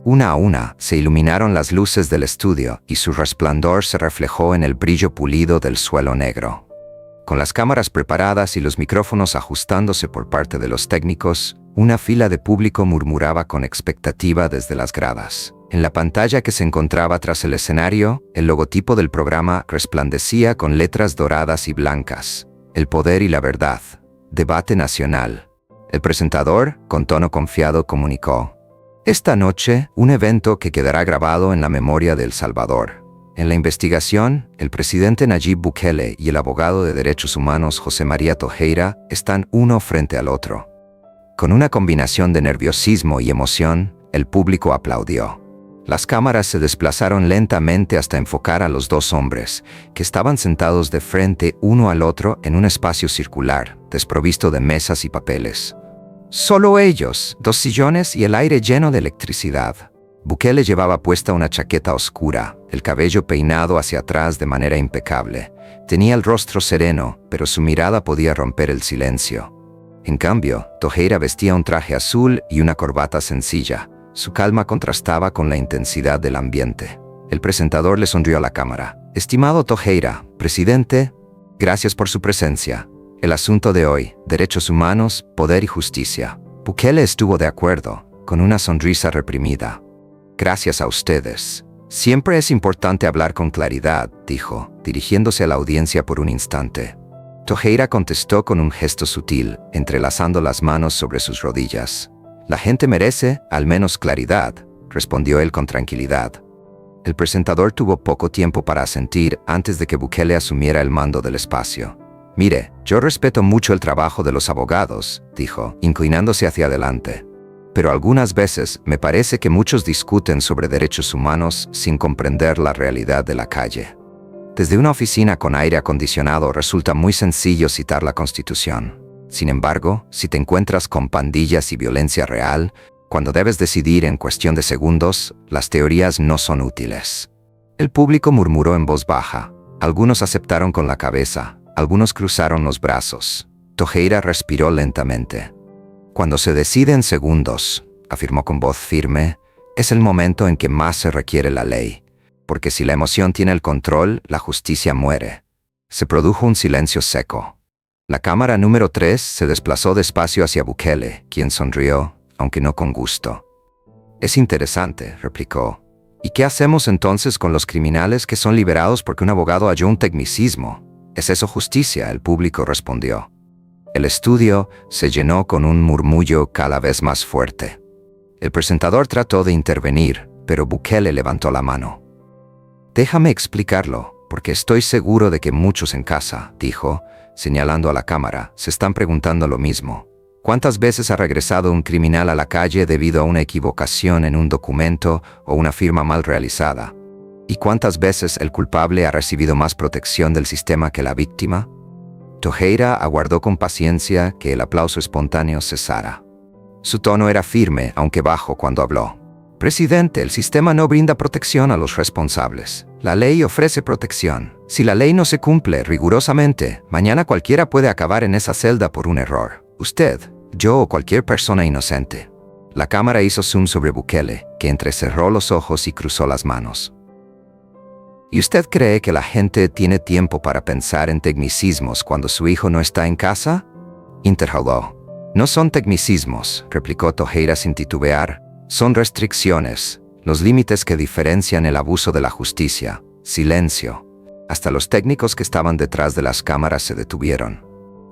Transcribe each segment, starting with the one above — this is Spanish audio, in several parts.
Una a una se iluminaron las luces del estudio y su resplandor se reflejó en el brillo pulido del suelo negro. Con las cámaras preparadas y los micrófonos ajustándose por parte de los técnicos, una fila de público murmuraba con expectativa desde las gradas. En la pantalla que se encontraba tras el escenario, el logotipo del programa resplandecía con letras doradas y blancas. El poder y la verdad. Debate nacional. El presentador, con tono confiado, comunicó: esta noche, un evento que quedará grabado en la memoria de El Salvador. En la investigación, el presidente Nayib Bukele y el abogado de derechos humanos José María Tojeira están uno frente al otro. Con una combinación de nerviosismo y emoción, el público aplaudió. Las cámaras se desplazaron lentamente hasta enfocar a los dos hombres, que estaban sentados de frente uno al otro en un espacio circular, desprovisto de mesas y papeles. Solo ellos, 2 sillones y el aire lleno de electricidad. Bukele llevaba puesta una chaqueta oscura, el cabello peinado hacia atrás de manera impecable. Tenía el rostro sereno, pero su mirada podía romper el silencio. En cambio, Tojeira vestía un traje azul y una corbata sencilla. Su calma contrastaba con la intensidad del ambiente. El presentador le sonrió a la cámara. Estimado Tojeira, presidente, gracias por su presencia. El asunto de hoy, derechos humanos, poder y justicia. Bukele estuvo de acuerdo, con una sonrisa reprimida. Gracias a ustedes. Siempre es importante hablar con claridad, dijo, dirigiéndose a la audiencia por un instante. Tojeira contestó con un gesto sutil, entrelazando las manos sobre sus rodillas. La gente merece, al menos, claridad, respondió él con tranquilidad. El presentador tuvo poco tiempo para asentir antes de que Bukele asumiera el mando del espacio. Mire, yo respeto mucho el trabajo de los abogados, dijo, inclinándose hacia adelante. Pero algunas veces me parece que muchos discuten sobre derechos humanos sin comprender la realidad de la calle. Desde una oficina con aire acondicionado resulta muy sencillo citar la Constitución. Sin embargo, si te encuentras con pandillas y violencia real, cuando debes decidir en cuestión de segundos, las teorías no son útiles. El público murmuró en voz baja. Algunos aceptaron con la cabeza. Algunos cruzaron los brazos. Tojeira respiró lentamente. Cuando se decide en segundos, afirmó con voz firme, es el momento en que más se requiere la ley, porque si la emoción tiene el control, la justicia muere. Se produjo un silencio seco. La cámara número 3 se desplazó despacio hacia Bukele, quien sonrió, aunque no con gusto. Es interesante, replicó. ¿Y qué hacemos entonces con los criminales que son liberados porque un abogado halló un tecnicismo? ¿Es eso justicia?, el público respondió. El estudio se llenó con un murmullo cada vez más fuerte. El presentador trató de intervenir, pero Bukele levantó la mano. Déjame explicarlo, porque estoy seguro de que muchos en casa, dijo, señalando a la cámara, se están preguntando lo mismo. ¿Cuántas veces ha regresado un criminal a la calle debido a una equivocación en un documento o una firma mal realizada? ¿Y cuántas veces el culpable ha recibido más protección del sistema que la víctima? Tojeira aguardó con paciencia que el aplauso espontáneo cesara. Su tono era firme, aunque bajo, cuando habló. Presidente, el sistema no brinda protección a los responsables. La ley ofrece protección. Si la ley no se cumple rigurosamente, mañana cualquiera puede acabar en esa celda por un error. Usted, yo o cualquier persona inocente. La cámara hizo zoom sobre Bukele, que entrecerró los ojos y cruzó las manos. ¿Y usted cree que la gente tiene tiempo para pensar en tecnicismos cuando su hijo no está en casa? Interrogó. No son tecnicismos, replicó Tojeira sin titubear. Son restricciones, los límites que diferencian el abuso de la justicia. Silencio. Hasta los técnicos que estaban detrás de las cámaras se detuvieron.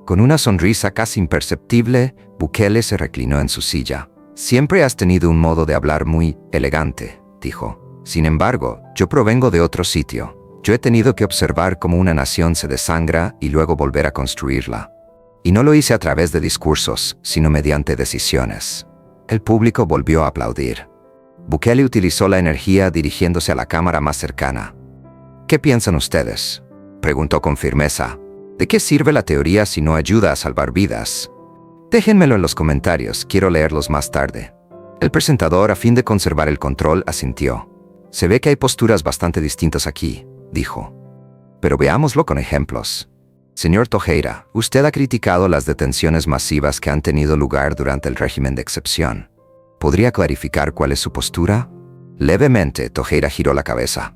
Con una sonrisa casi imperceptible, Bukele se reclinó en su silla. Siempre has tenido un modo de hablar muy elegante, dijo. Sin embargo, yo provengo de otro sitio. Yo he tenido que observar cómo una nación se desangra y luego volver a construirla. Y no lo hice a través de discursos, sino mediante decisiones. El público volvió a aplaudir. Bukele utilizó la energía dirigiéndose a la cámara más cercana. ¿Qué piensan ustedes?, preguntó con firmeza. ¿De qué sirve la teoría si no ayuda a salvar vidas? Déjenmelo en los comentarios, quiero leerlos más tarde. El presentador, a fin de conservar el control, asintió. Se ve que hay posturas bastante distintas aquí, dijo. Pero veámoslo con ejemplos. Señor Tojeira, usted ha criticado las detenciones masivas que han tenido lugar durante el régimen de excepción. ¿Podría clarificar cuál es su postura? Levemente, Tojeira giró la cabeza.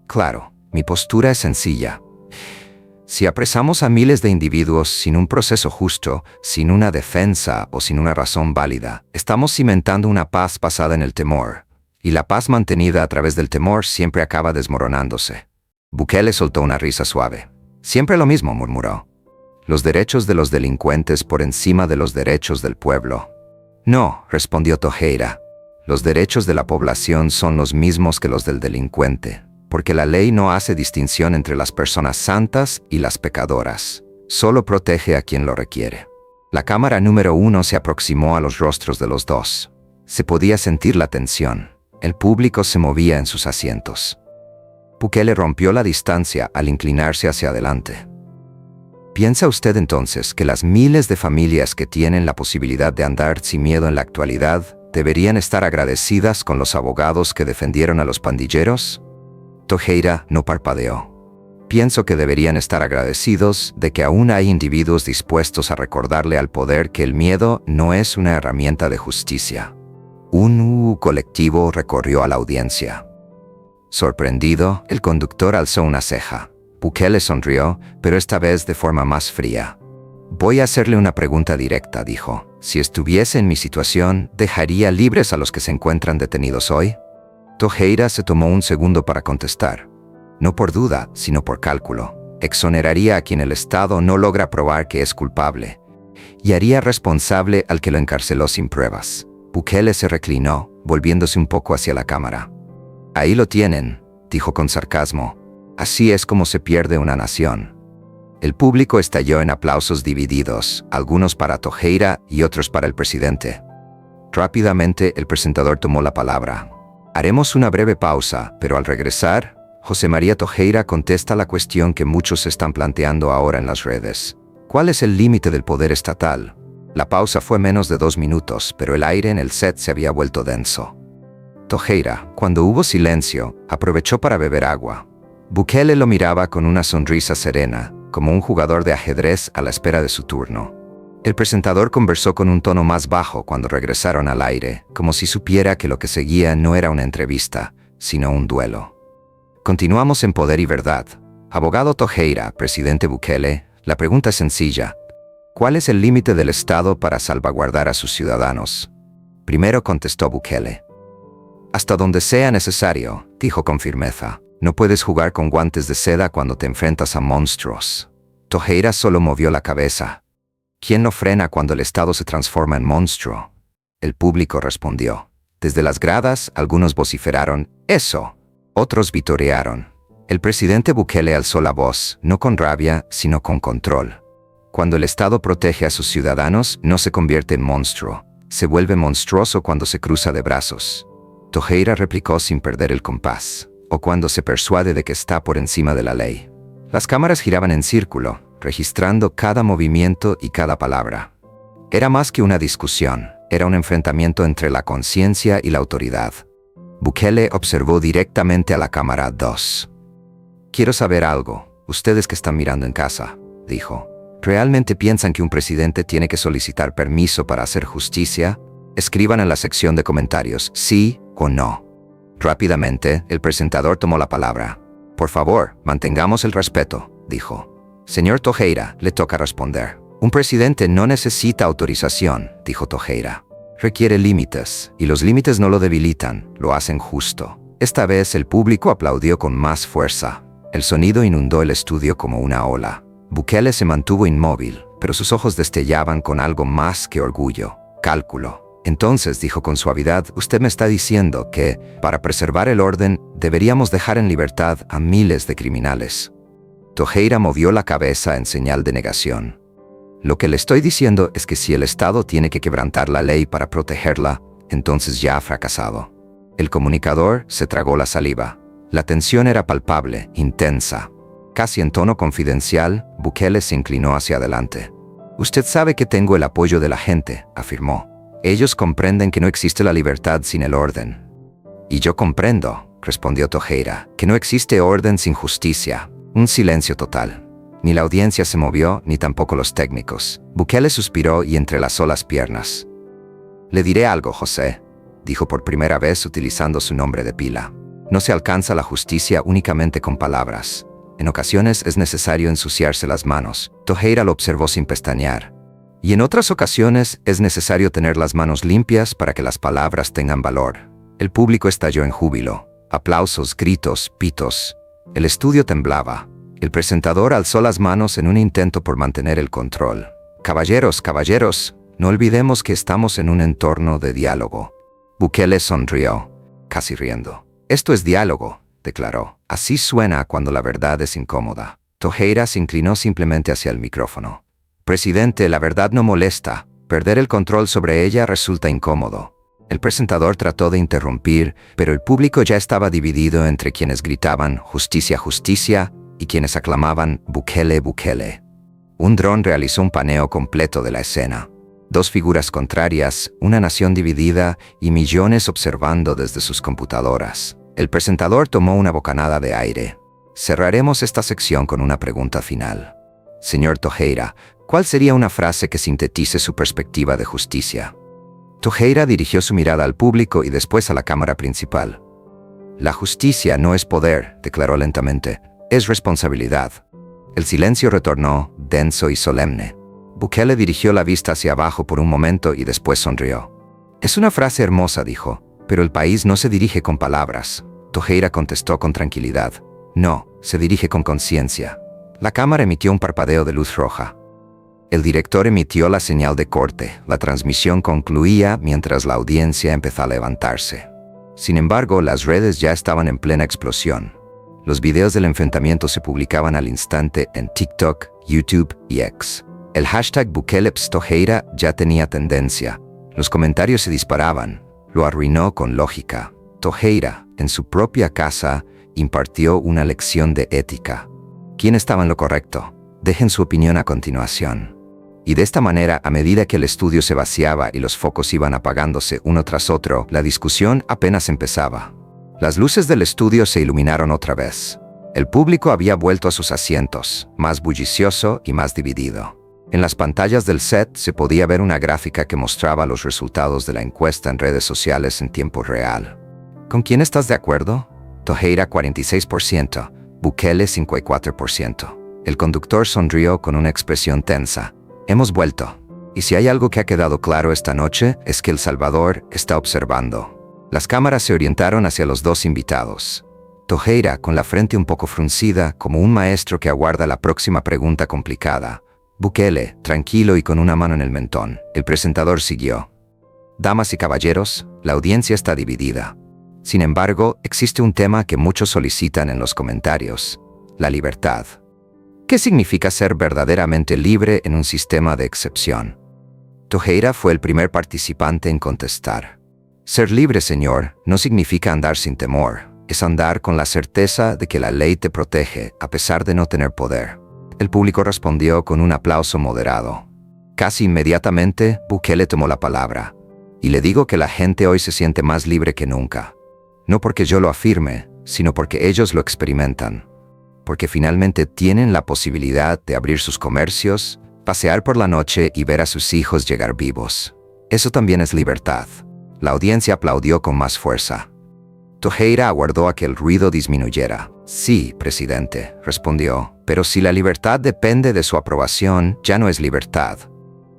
Claro, mi postura es sencilla. Si apresamos a miles de individuos sin un proceso justo, sin una defensa o sin una razón válida, estamos cimentando una paz basada en el temor, y la paz mantenida a través del temor siempre acaba desmoronándose. Bukele soltó una risa suave. Siempre lo mismo, murmuró. Los derechos de los delincuentes por encima de los derechos del pueblo. No, respondió Tojeira. Los derechos de la población son los mismos que los del delincuente, porque la ley no hace distinción entre las personas santas y las pecadoras. Solo protege a quien lo requiere. La cámara número 1 se aproximó a los rostros de los dos. Se podía sentir la tensión. El público se movía en sus asientos. Bukele rompió la distancia al inclinarse hacia adelante. ¿Piensa usted entonces que las miles de familias que tienen la posibilidad de andar sin miedo en la actualidad deberían estar agradecidas con los abogados que defendieron a los pandilleros? Tojeira no parpadeó. Pienso que deberían estar agradecidos de que aún hay individuos dispuestos a recordarle al poder que el miedo no es una herramienta de justicia. Un colectivo recorrió a la audiencia. Sorprendido, el conductor alzó una ceja. Bukele sonrió, pero esta vez de forma más fría. Voy a hacerle una pregunta directa, dijo. Si estuviese en mi situación, ¿dejaría libres a los que se encuentran detenidos hoy? Tojeira se tomó un segundo para contestar. No por duda, sino por cálculo. Exoneraría a quien el Estado no logra probar que es culpable, y haría responsable al que lo encarceló sin pruebas. Bukele se reclinó, volviéndose un poco hacia la cámara. Ahí lo tienen, dijo con sarcasmo. Así es como se pierde una nación. El público estalló en aplausos divididos, algunos para Tojeira y otros para el presidente. Rápidamente, el presentador tomó la palabra. Haremos una breve pausa, pero al regresar, José María Tojeira contesta la cuestión que muchos están planteando ahora en las redes. ¿Cuál es el límite del poder estatal? La pausa fue menos de 2 minutos, pero el aire en el set se había vuelto denso. Tojeira, cuando hubo silencio, aprovechó para beber agua. Bukele lo miraba con una sonrisa serena, como un jugador de ajedrez a la espera de su turno. El presentador conversó con un tono más bajo cuando regresaron al aire, como si supiera que lo que seguía no era una entrevista, sino un duelo. Continuamos en Poder y Verdad. Abogado Tojeira, presidente Bukele, la pregunta es sencilla. ¿Cuál es el límite del Estado para salvaguardar a sus ciudadanos? Primero contestó Bukele. Hasta donde sea necesario, dijo con firmeza. No puedes jugar con guantes de seda cuando te enfrentas a monstruos. Tojeira solo movió la cabeza. ¿Quién no frena cuando el Estado se transforma en monstruo? El público respondió. Desde las gradas, algunos vociferaron, ¡eso! Otros vitorearon. El presidente Bukele alzó la voz, no con rabia, sino con control. Cuando el Estado protege a sus ciudadanos, no se convierte en monstruo. Se vuelve monstruoso cuando se cruza de brazos. Tojeira replicó sin perder el compás. O cuando se persuade de que está por encima de la ley. Las cámaras giraban en círculo, registrando cada movimiento y cada palabra. Era más que una discusión, era un enfrentamiento entre la conciencia y la autoridad. Bukele observó directamente a la cámara 2. Quiero saber algo, ustedes que están mirando en casa, dijo. ¿Realmente piensan que un presidente tiene que solicitar permiso para hacer justicia? Escriban en la sección de comentarios, sí o no. Rápidamente, el presentador tomó la palabra. Por favor, mantengamos el respeto, dijo. Señor Tojeira, le toca responder. Un presidente no necesita autorización, dijo Tojeira. Requiere límites, y los límites no lo debilitan, lo hacen justo. Esta vez el público aplaudió con más fuerza. El sonido inundó el estudio como una ola. Bukele se mantuvo inmóvil, pero sus ojos destellaban con algo más que orgullo, cálculo. Entonces, dijo con suavidad, usted me está diciendo que, para preservar el orden, deberíamos dejar en libertad a miles de criminales. Tojeira movió la cabeza en señal de negación. Lo que le estoy diciendo es que si el Estado tiene que quebrantar la ley para protegerla, entonces ya ha fracasado. El comunicador se tragó la saliva. La tensión era palpable, intensa. Casi en tono confidencial, Bukele se inclinó hacia adelante. Usted sabe que tengo el apoyo de la gente, afirmó. Ellos comprenden que no existe la libertad sin el orden. Y yo comprendo, respondió Tojeira, que no existe orden sin justicia. Un silencio total. Ni la audiencia se movió, ni tampoco los técnicos. Bukele suspiró y entrelazó las piernas. Le diré algo, José. dijo por primera vez utilizando su nombre de pila. No se alcanza la justicia únicamente con palabras. En ocasiones es necesario ensuciarse las manos. Tojeira lo observó sin pestañear. Y en otras ocasiones es necesario tener las manos limpias para que las palabras tengan valor. El público estalló en júbilo. Aplausos, gritos, pitos. El estudio temblaba. El presentador alzó las manos en un intento por mantener el control. Caballeros, caballeros, no olvidemos que estamos en un entorno de diálogo. Bukele sonrió, casi riendo. Esto es diálogo, declaró. Así suena cuando la verdad es incómoda. Tojeira se inclinó simplemente hacia el micrófono. Presidente, la verdad no molesta. Perder el control sobre ella resulta incómodo. El presentador trató de interrumpir, pero el público ya estaba dividido entre quienes gritaban «Justicia, justicia» y quienes aclamaban «Bukele, Bukele». Un dron realizó un paneo completo de la escena. Dos figuras contrarias, una nación dividida y millones observando desde sus computadoras. El presentador tomó una bocanada de aire. Cerraremos esta sección con una pregunta final. Señor Tojeira, ¿cuál sería una frase que sintetice su perspectiva de justicia? Tojeira dirigió su mirada al público y después a la cámara principal. La justicia no es poder, declaró lentamente, es responsabilidad. El silencio retornó, denso y solemne. Bukele dirigió la vista hacia abajo por un momento y después sonrió. Es una frase hermosa, dijo, pero el país no se dirige con palabras. Tojeira contestó con tranquilidad. No, se dirige con conciencia. La cámara emitió un parpadeo de luz roja. El director emitió la señal de corte. La transmisión concluía mientras la audiencia empezó a levantarse. Sin embargo, las redes ya estaban en plena explosión. Los videos del enfrentamiento se publicaban al instante en TikTok, YouTube y X. El hashtag BukelePsTojeira ya tenía tendencia. Los comentarios se disparaban. Lo arruinó con lógica. Tojeira, en su propia casa, impartió una lección de ética. ¿Quién estaba en lo correcto? Dejen su opinión a continuación. Y de esta manera, a medida que el estudio se vaciaba y los focos iban apagándose uno tras otro, la discusión apenas empezaba. Las luces del estudio se iluminaron otra vez. El público había vuelto a sus asientos, más bullicioso y más dividido. En las pantallas del set se podía ver una gráfica que mostraba los resultados de la encuesta en redes sociales en tiempo real. ¿Con quién estás de acuerdo? Tojeira 46%, Bukele 54%. El conductor sonrió con una expresión tensa. Hemos vuelto. Y si hay algo que ha quedado claro esta noche es que El Salvador está observando. Las cámaras se orientaron hacia los dos invitados. Tojeira, con la frente un poco fruncida, como un maestro que aguarda la próxima pregunta complicada. Bukele, tranquilo y con una mano en el mentón. El presentador siguió. Damas y caballeros, la audiencia está dividida. Sin embargo, existe un tema que muchos solicitan en los comentarios: la libertad. ¿Qué significa ser verdaderamente libre en un sistema de excepción? Tojeira fue el primer participante en contestar. Ser libre, señor, no significa andar sin temor. Es andar con la certeza de que la ley te protege a pesar de no tener poder. El público respondió con un aplauso moderado. Casi inmediatamente, Bukele tomó la palabra. Y le digo que la gente hoy se siente más libre que nunca. No porque yo lo afirme, sino porque ellos lo experimentan. Porque finalmente tienen la posibilidad de abrir sus comercios, pasear por la noche y ver a sus hijos llegar vivos. Eso también es libertad. La audiencia aplaudió con más fuerza. Tojeira aguardó a que el ruido disminuyera. Sí, presidente, respondió, pero si la libertad depende de su aprobación, ya no es libertad.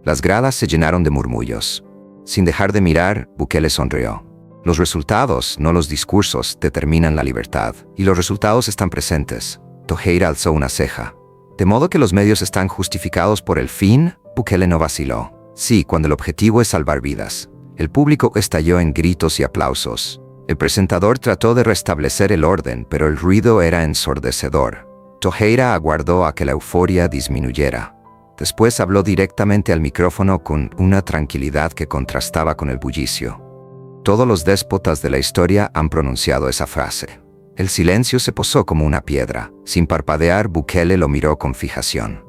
Las gradas se llenaron de murmullos. Sin dejar de mirar, Bukele sonrió. Los resultados, no los discursos, determinan la libertad, y los resultados están presentes. Tojeira alzó una ceja. ¿De modo que los medios están justificados por el fin? Bukele no vaciló. Sí, cuando el objetivo es salvar vidas. El público estalló en gritos y aplausos. El presentador trató de restablecer el orden, pero el ruido era ensordecedor. Tojeira aguardó a que la euforia disminuyera. Después habló directamente al micrófono con una tranquilidad que contrastaba con el bullicio. Todos los déspotas de la historia han pronunciado esa frase. El silencio se posó como una piedra. Sin parpadear, Bukele lo miró con fijación.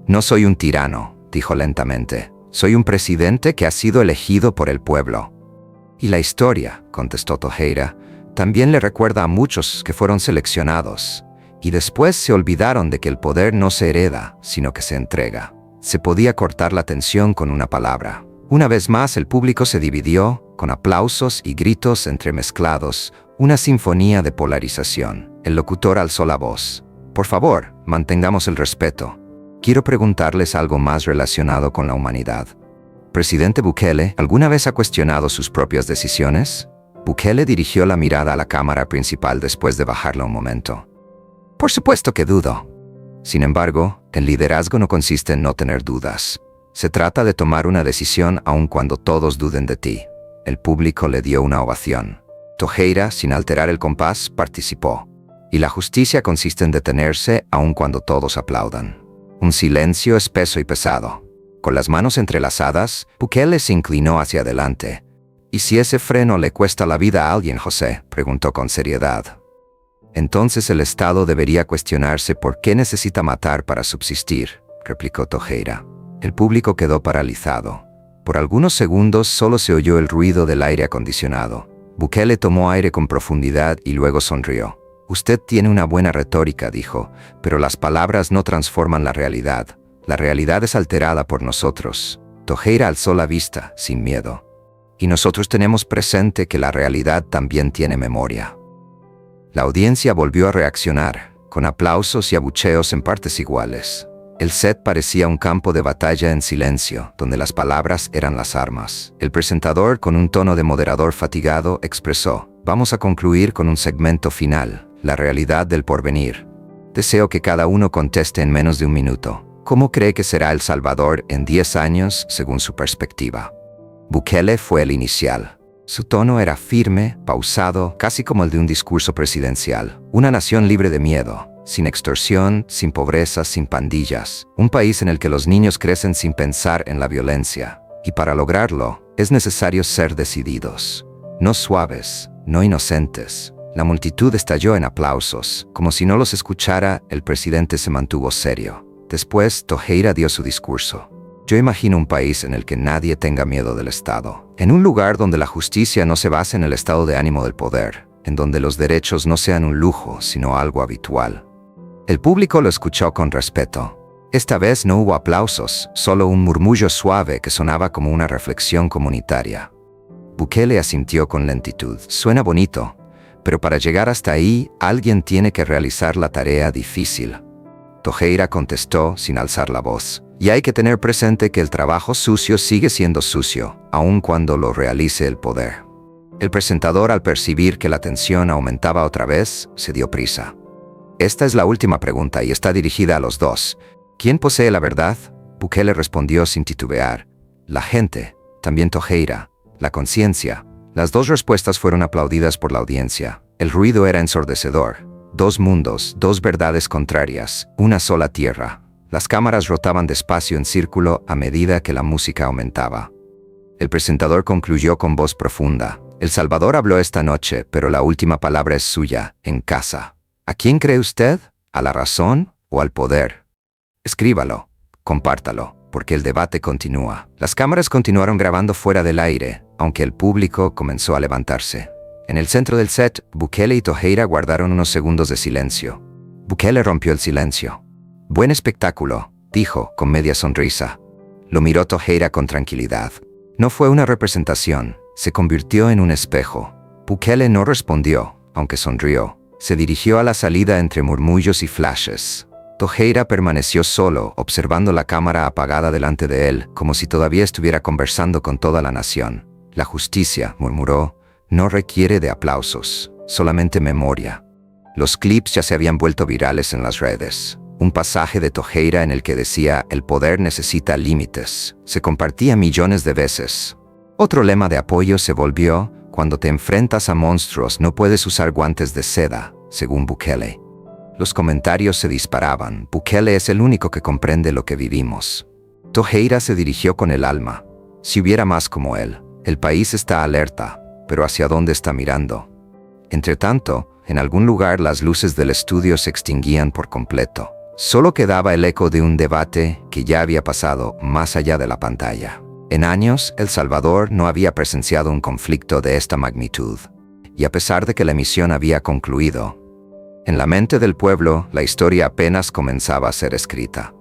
No soy un tirano, dijo lentamente. Soy un presidente que ha sido elegido por el pueblo. Y la historia, contestó Tojeira, también le recuerda a muchos que fueron seleccionados. Y después se olvidaron de que el poder no se hereda, sino que se entrega. Se podía cortar la tensión con una palabra. Una vez más el público se dividió, con aplausos y gritos entremezclados, una sinfonía de polarización. El locutor alzó la voz. Por favor, mantengamos el respeto. Quiero preguntarles algo más relacionado con la humanidad. Presidente Bukele, ¿alguna vez ha cuestionado sus propias decisiones? Bukele dirigió la mirada a la cámara principal después de bajarla un momento. Por supuesto que dudo. Sin embargo, el liderazgo no consiste en no tener dudas. Se trata de tomar una decisión aun cuando todos duden de ti. El público le dio una ovación. Tojeira, sin alterar el compás, participó. Y la justicia consiste en detenerse aun cuando todos aplaudan. Un silencio espeso y pesado. Con las manos entrelazadas, Bukele se inclinó hacia adelante. ¿Y si ese freno le cuesta la vida a alguien, José?, preguntó con seriedad. Entonces el Estado debería cuestionarse por qué necesita matar para subsistir, replicó Tojeira. El público quedó paralizado. Por algunos segundos solo se oyó el ruido del aire acondicionado. Bukele tomó aire con profundidad y luego sonrió. Usted tiene una buena retórica, dijo, pero las palabras no transforman la realidad. La realidad es alterada por nosotros. Tojeira alzó la vista, sin miedo. Y nosotros tenemos presente que la realidad también tiene memoria. La audiencia volvió a reaccionar, con aplausos y abucheos en partes iguales. El set parecía un campo de batalla en silencio, donde las palabras eran las armas. El presentador, con un tono de moderador fatigado, expresó: «Vamos a concluir con un segmento final, la realidad del porvenir. Deseo que cada uno conteste en menos de un minuto. ¿Cómo cree que será El Salvador en 10 años, según su perspectiva?» Bukele fue el inicial. Su tono era firme, pausado, casi como el de un discurso presidencial. Una nación libre de miedo, sin extorsión, sin pobreza, sin pandillas. Un país en el que los niños crecen sin pensar en la violencia. Y para lograrlo, es necesario ser decididos. No suaves, no inocentes. La multitud estalló en aplausos. Como si no los escuchara, el presidente se mantuvo serio. Después, Tojeira dio su discurso. Yo imagino un país en el que nadie tenga miedo del Estado. En un lugar donde la justicia no se base en el estado de ánimo del poder. En donde los derechos no sean un lujo, sino algo habitual. El público lo escuchó con respeto. Esta vez no hubo aplausos, solo un murmullo suave que sonaba como una reflexión comunitaria. Bukele asintió con lentitud. Suena bonito, pero para llegar hasta ahí, alguien tiene que realizar la tarea difícil. Tojeira contestó sin alzar la voz. Y hay que tener presente que el trabajo sucio sigue siendo sucio, aun cuando lo realice el poder. El presentador, al percibir que la tensión aumentaba otra vez, se dio prisa. Esta es la última pregunta y está dirigida a los dos. ¿Quién posee la verdad? Bukele respondió sin titubear. La gente, también Tojeira, la conciencia. Las dos respuestas fueron aplaudidas por la audiencia. El ruido era ensordecedor. Dos mundos, dos verdades contrarias, una sola tierra. Las cámaras rotaban despacio en círculo a medida que la música aumentaba. El presentador concluyó con voz profunda. El Salvador habló esta noche, pero la última palabra es suya, en casa. ¿A quién cree usted? ¿A la razón o al poder? Escríbalo, compártalo, porque el debate continúa. Las cámaras continuaron grabando fuera del aire, aunque el público comenzó a levantarse. En el centro del set, Bukele y Tojeira guardaron unos segundos de silencio. Bukele rompió el silencio. «Buen espectáculo», dijo, con media sonrisa. Lo miró Tojeira con tranquilidad. No fue una representación, se convirtió en un espejo. Bukele no respondió, aunque sonrió. Se dirigió a la salida entre murmullos y flashes. Tojeira permaneció solo, observando la cámara apagada delante de él, como si todavía estuviera conversando con toda la nación. «La justicia», murmuró, «no requiere de aplausos, solamente memoria». Los clips ya se habían vuelto virales en las redes. Un pasaje de Tojeira en el que decía «El poder necesita límites» se compartía millones de veces. Otro lema de apoyo se volvió «Cuando te enfrentas a monstruos no puedes usar guantes de seda», según Bukele. Los comentarios se disparaban. Bukele es el único que comprende lo que vivimos. Tojeira se dirigió con el alma. Si hubiera más como él. El país está alerta, pero ¿hacia dónde está mirando? Entretanto, en algún lugar las luces del estudio se extinguían por completo. Solo quedaba el eco de un debate que ya había pasado más allá de la pantalla. En años, El Salvador no había presenciado un conflicto de esta magnitud. Y a pesar de que la emisión había concluido, en la mente del pueblo, la historia apenas comenzaba a ser escrita.